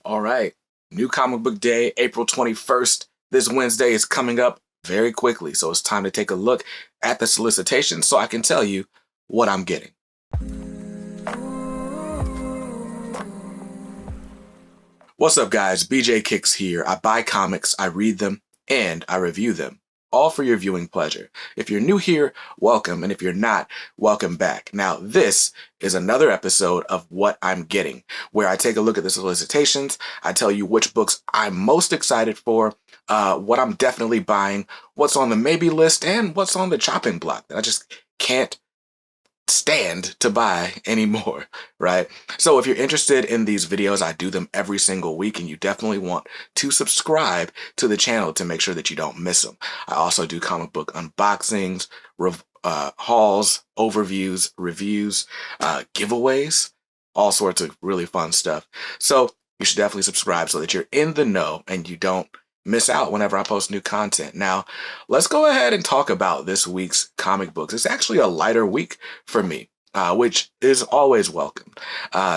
All right. New comic book day, April 21st. This Wednesday is coming up very quickly, so it's time to take a look at the solicitation so I can tell you what I'm getting. What's up, guys? BJ Kicks here. I buy comics, I read them, and I review them, all for your viewing pleasure. If you're new here, welcome, and if you're not, welcome back. Now, this is another episode of What I'm Getting, where I take a look at the solicitations, I tell you which books I'm most excited for, what I'm definitely buying, what's on the maybe list, and what's on the chopping block that I just can't stand to buy anymore, right? So if you're interested in these videos, I do them every single week, and you definitely want to subscribe to the channel to make sure that you don't miss them. I also do comic book unboxings, hauls, overviews, reviews, giveaways, all sorts of really fun stuff. So you should definitely subscribe so that you're in the know and you don't miss out whenever I post new content. Now, let's go ahead and talk about this week's comic books. It's actually a lighter week for me, which is always welcome.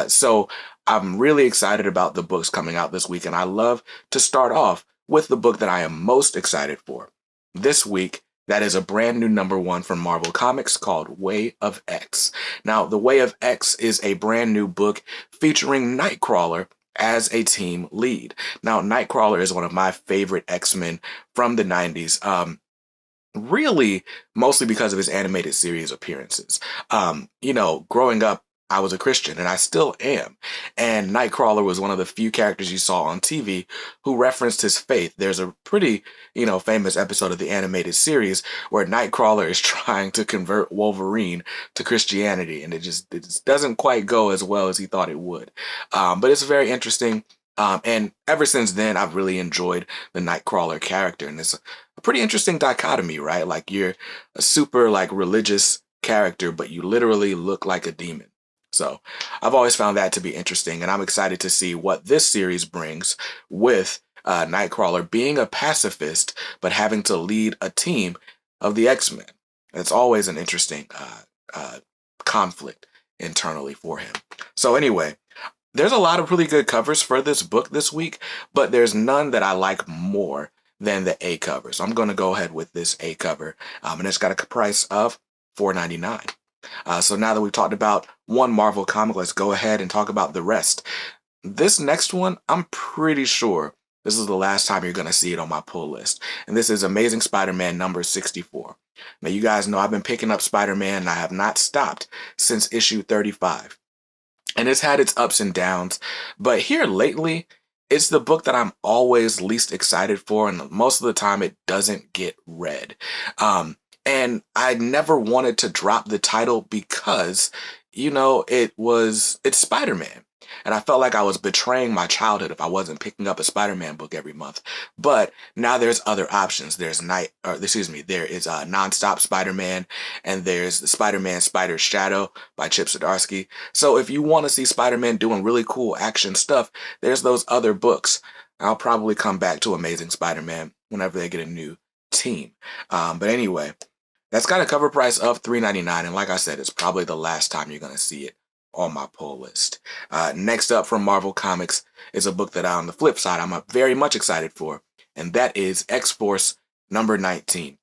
So I'm really excited about the books coming out this week, and I love to start off with the book that I am most excited for. This week, that is a brand new #1 from Marvel Comics called Way of X. Now, The Way of X is a brand new book featuring Nightcrawler as a team lead. Now, Nightcrawler is one of my favorite X-Men from the 90s. Really, mostly because of his animated series appearances. Growing up, I was a Christian, and I still am. And Nightcrawler was one of the few characters you saw on TV who referenced his faith. There's a pretty, famous episode of the animated series where Nightcrawler is trying to convert Wolverine to Christianity, and it just doesn't quite go as well as he thought it would. But it's very interesting. And ever since then, I've really enjoyed the Nightcrawler character, and it's a pretty interesting dichotomy, right? Like, you're a super religious character, but you literally look like a demon. So I've always found that to be interesting, and I'm excited to see what this series brings with Nightcrawler being a pacifist, but having to lead a team of the X-Men. It's always an interesting conflict internally for him. So anyway, there's a lot of really good covers for this book this week, but there's none that I like more than the A cover. So I'm going to go ahead with this A cover, and it's got a price of $4.99. So now that we've talked about one Marvel comic, let's go ahead and talk about the rest. This next one, I'm pretty sure this is the last time you're going to see it on my pull list. And this is Amazing Spider-Man number 64. Now, you guys know I've been picking up Spider-Man, and I have not stopped since issue 35. And it's had its ups and downs, but here lately, it's the book that I'm always least excited for, and most of the time it doesn't get read. And I never wanted to drop the title because, it's Spider-Man. And I felt like I was betraying my childhood if I wasn't picking up a Spider-Man book every month. But now there's other options. There is Nonstop Spider-Man, and there's the Spider-Man Spider's Shadow by Chip Zdarsky. So if you want to see Spider-Man doing really cool action stuff, there's those other books. I'll probably come back to Amazing Spider-Man whenever they get a new team. But anyway, that's got a cover price of $3.99, and like I said, it's probably the last time you're going to see it on my pull list. Next up from Marvel Comics is a book that on the flip side I'm very much excited for, and that is X-Force number 19.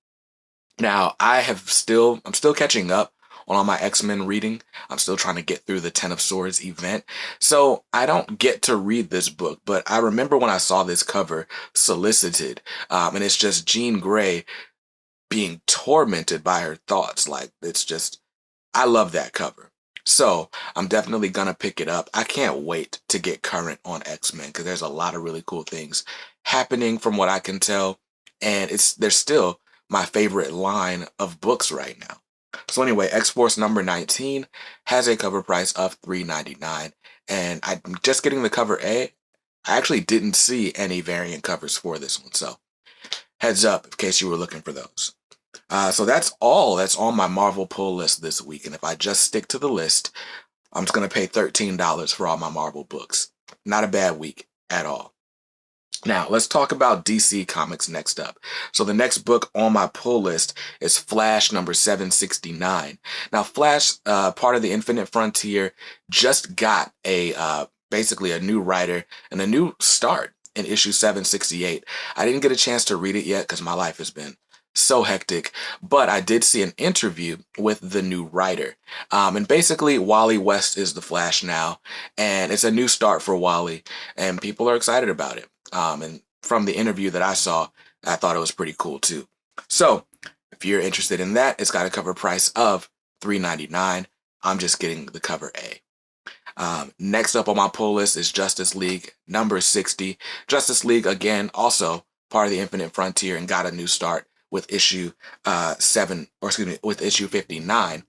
Now, I'm still catching up on all my X-Men reading. I'm still trying to get through the Ten of Swords event, so I don't get to read this book, but I remember when I saw this cover solicited, and it's just Jean Grey being tormented by her thoughts. I love that cover. So I'm definitely going to pick it up. I can't wait to get current on X-Men because there's a lot of really cool things happening from what I can tell. And they're still my favorite line of books right now. So anyway, X-Force number 19 has a cover price of $3.99. And I'm just getting the cover A. I actually didn't see any variant covers for this one. So heads up in case you were looking for those. So that's all that's on my Marvel pull list this week. And if I just stick to the list, I'm just going to pay $13 for all my Marvel books. Not a bad week at all. Now, let's talk about DC Comics next up. So the next book on my pull list is Flash number 769. Now, Flash, part of the Infinite Frontier, just got a basically a new writer and a new start in issue 768. I didn't get a chance to read it yet because my life has been so hectic, but I did see an interview with the new writer. And basically, Wally West is the Flash now, and it's a new start for Wally, and people are excited about it. And from the interview that I saw, I thought it was pretty cool too. So, if you're interested in that, it's got a cover price of $3.99. I'm just getting the cover A. Next up on my pull list is Justice League number 60. Justice League, again, also part of the Infinite Frontier and got a new start with issue with issue 59,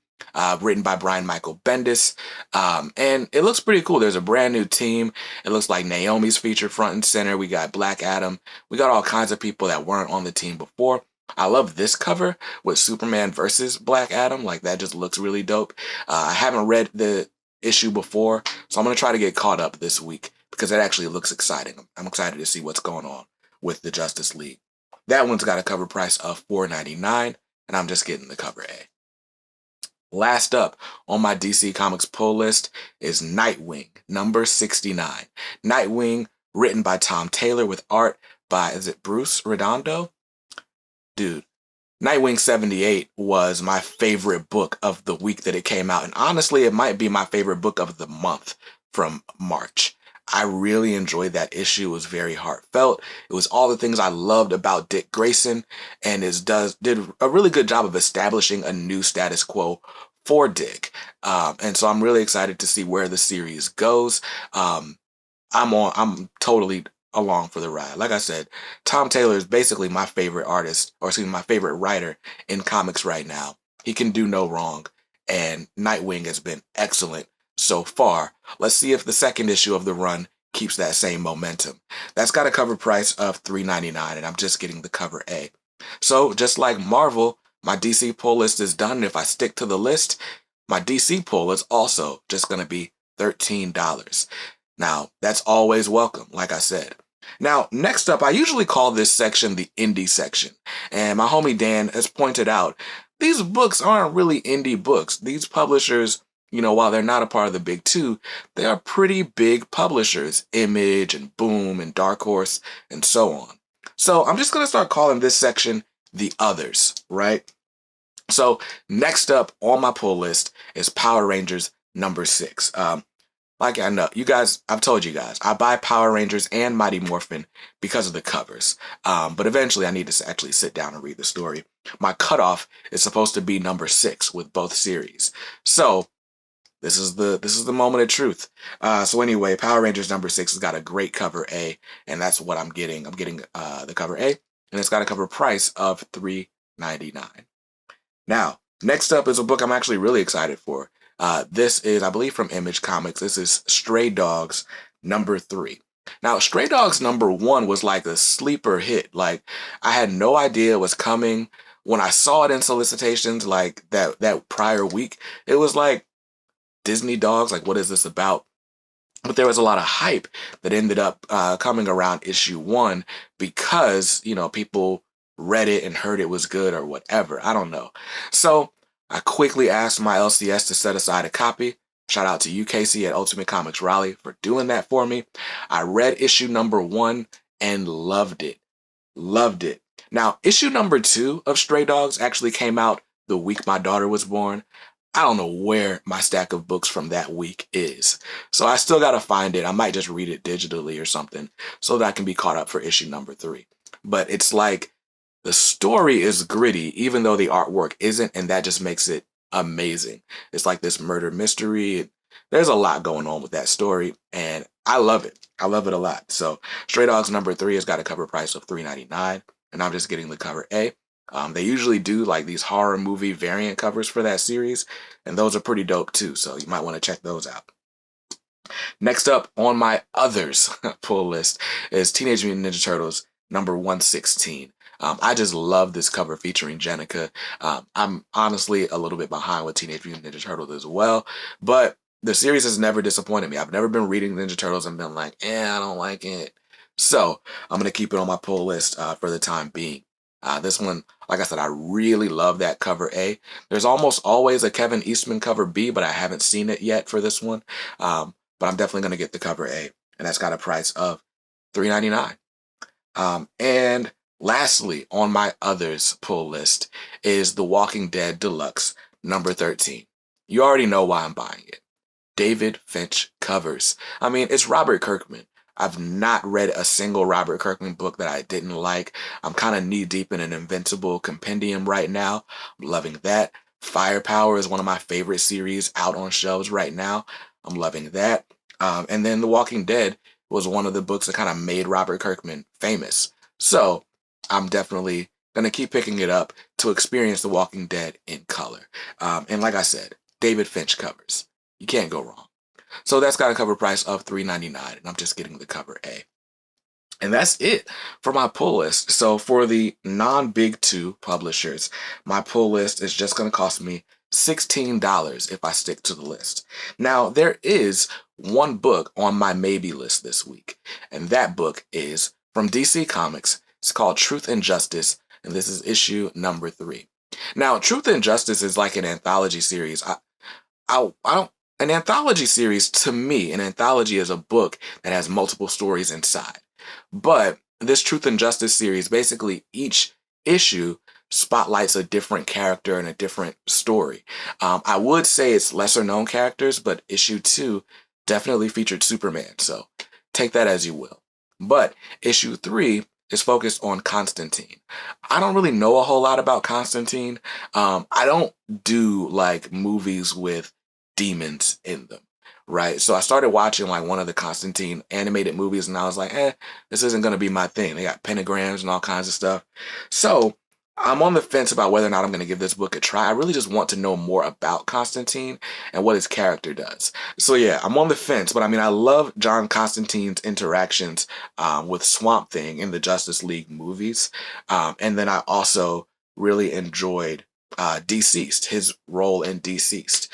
written by Brian Michael Bendis. And it looks pretty cool. There's a brand new team. It looks like Naomi's featured front and center. We got Black Adam. We got all kinds of people that weren't on the team before. I love this cover with Superman versus Black Adam. Like, that just looks really dope. I haven't read the issue before, so I'm going to try to get caught up this week because it actually looks exciting. I'm excited to see what's going on with the Justice League. That one's got a cover price of $4.99, and I'm just getting the cover A. Last up on my DC Comics pull list is Nightwing, number 69. Nightwing, written by Tom Taylor with art by, is it Bruce Redondo? Dude, Nightwing 78 was my favorite book of the week that it came out. And honestly, it might be my favorite book of the month from March. I really enjoyed that issue. It was very heartfelt. It was all the things I loved about Dick Grayson, and did a really good job of establishing a new status quo for Dick. And so I'm really excited to see where the series goes. I'm totally along for the ride. Like I said, Tom Taylor is basically my favorite artist, or excuse me, my favorite writer in comics right now. He can do no wrong, and Nightwing has been excellent so far. Let's see if the second issue of the run keeps that same momentum. That's got a cover price of $3.99, and I'm just getting the cover A. So just like Marvel, my DC pull list is done. And if I stick to the list, my DC pull is also just going to be $13. Now, that's always welcome, like I said. Now, next up, I usually call this section the indie section. And my homie Dan has pointed out, these books aren't really indie books. These publishers, while they're not a part of the big two, they are pretty big publishers. Image and Boom and Dark Horse and so on. So I'm just going to start calling this section the others, right? So next up on my pull list is Power Rangers number 6. Like I know, I've told you guys, I buy Power Rangers and Mighty Morphin because of the covers. But eventually I need to actually sit down and read the story. My cutoff is supposed to be number 6 with both series. So this is the moment of truth. So anyway, Power Rangers number 6 has got a great cover A, and that's what I'm getting. I'm getting the cover A, and it's got a cover price of $3.99. Now, next up is a book I'm actually really excited for. This is, I believe, from Image Comics. This is Stray Dogs number 3. Now, Stray Dogs number 1 was like a sleeper hit. Like, I had no idea it was coming. When I saw it in solicitations, like that prior week, it was like, Disney dogs, like, what is this about? But there was a lot of hype that ended up coming around issue 1 because, people read it and heard it was good or whatever. I don't know. So I quickly asked my LCS to set aside a copy. Shout out to UKC at Ultimate Comics Raleigh for doing that for me. I read issue number 1 and loved it. Loved it. Now, issue number 2 of Stray Dogs actually came out the week my daughter was born. I don't know where my stack of books from that week is. So I still got to find it. I might just read it digitally or something so that I can be caught up for issue number 3. But it's like, the story is gritty, even though the artwork isn't, and that just makes it amazing. It's like this murder mystery. There's a lot going on with that story, and I love it. I love it a lot. So Stray Dogs number 3 has got a cover price of $3.99, and I'm just getting the cover A. They usually do like these horror movie variant covers for that series, and those are pretty dope too, so you might want to check those out. Next up on my others pull list is Teenage Mutant Ninja Turtles number 116. I just love this cover featuring Jenica. I'm honestly a little bit behind with Teenage Mutant Ninja Turtles as well, but the series has never disappointed me. I've never been reading Ninja Turtles and been like, I don't like it. So I'm going to keep it on my pull list for the time being. This one, like I said, I really love that cover A. There's almost always a Kevin Eastman cover B, but I haven't seen it yet for this one. but I'm definitely going to get the cover A, and that's got a price of $3.99. And lastly, on my others pull list is The Walking Dead Deluxe number 13. You already know why I'm buying it. David Finch covers. I mean, it's Robert Kirkman. I've not read a single Robert Kirkman book that I didn't like. I'm kind of knee deep in an Invincible compendium right now. I'm loving that. Firepower is one of my favorite series out on shelves right now. I'm loving that. And then The Walking Dead was one of the books that kind of made Robert Kirkman famous. So I'm definitely going to keep picking it up to experience The Walking Dead in color. And like I said, David Finch covers. You can't go wrong. So that's got a cover price of $3.99, and I'm just getting the cover A. And that's it for my pull list. So for the non-big two publishers, my pull list is just going to cost me $16 if I stick to the list. Now, there is one book on my maybe list this week, and that book is from DC Comics. It's called Truth and Justice, and this is issue number 3. Now, Truth and Justice is like an anthology series. I don't. An anthology series, to me, an anthology is a book that has multiple stories inside. But this Truth and Justice series, basically each issue spotlights a different character and a different story. I would say it's lesser known characters, but issue 2 definitely featured Superman, so take that as you will. But issue 3 is focused on Constantine. I don't really know a whole lot about Constantine. I don't do like movies with demons in them, right? So I started watching like one of the Constantine animated movies, and I was like, this isn't going to be my thing. They got pentagrams and all kinds of stuff. So I'm on the fence about whether or not I'm going to give this book a try. I really just want to know more about Constantine and what his character does. So yeah, I'm on the fence, but I mean, I love John Constantine's interactions with Swamp Thing in the Justice League movies. And then I also really enjoyed Deceased, his role in Deceased.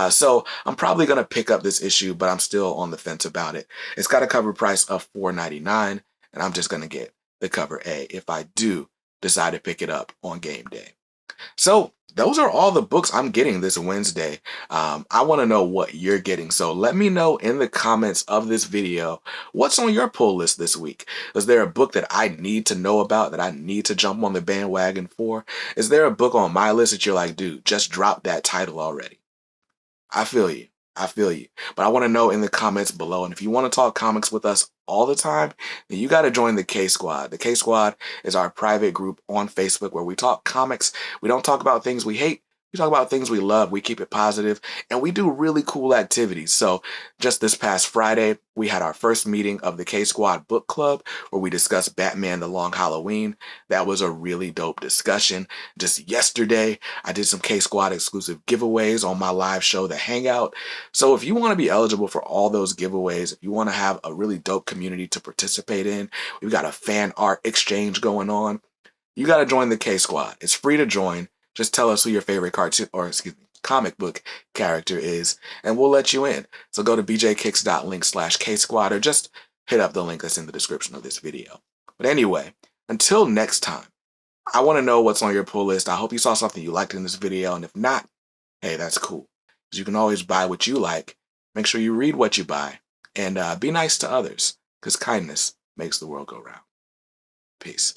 So I'm probably going to pick up this issue, but I'm still on the fence about it. It's got a cover price of $4.99, and I'm just going to get the cover A if I do decide to pick it up on game day. So those are all the books I'm getting this Wednesday. I want to know what you're getting. So let me know in the comments of this video, what's on your pull list this week? Is there a book that I need to know about, that I need to jump on the bandwagon for? Is there a book on my list that you're like, dude, just drop that title already? I feel you. I feel you. But I want to know in the comments below. And if you want to talk comics with us all the time, then you got to join the K Squad. The K Squad is our private group on Facebook where we talk comics. We don't talk about things we hate. We talk about things we love. We keep it positive, and we do really cool activities. So just this past Friday, we had our first meeting of the K Squad Book Club where we discussed Batman The Long Halloween. That was a really dope discussion. Just yesterday, I did some K Squad exclusive giveaways on my live show, The Hangout. So if you want to be eligible for all those giveaways, if you want to have a really dope community to participate in, we've got a fan art exchange going on. You got to join the K Squad. It's free to join. Just tell us who your favorite comic book character is, and we'll let you in. So go to bjkicks.link/K-Squad or just hit up the link that's in the description of this video. But anyway, until next time, I want to know what's on your pull list. I hope you saw something you liked in this video, and if not, hey, that's cool. Because you can always buy what you like. Make sure you read what you buy, and be nice to others, because kindness makes the world go round. Peace.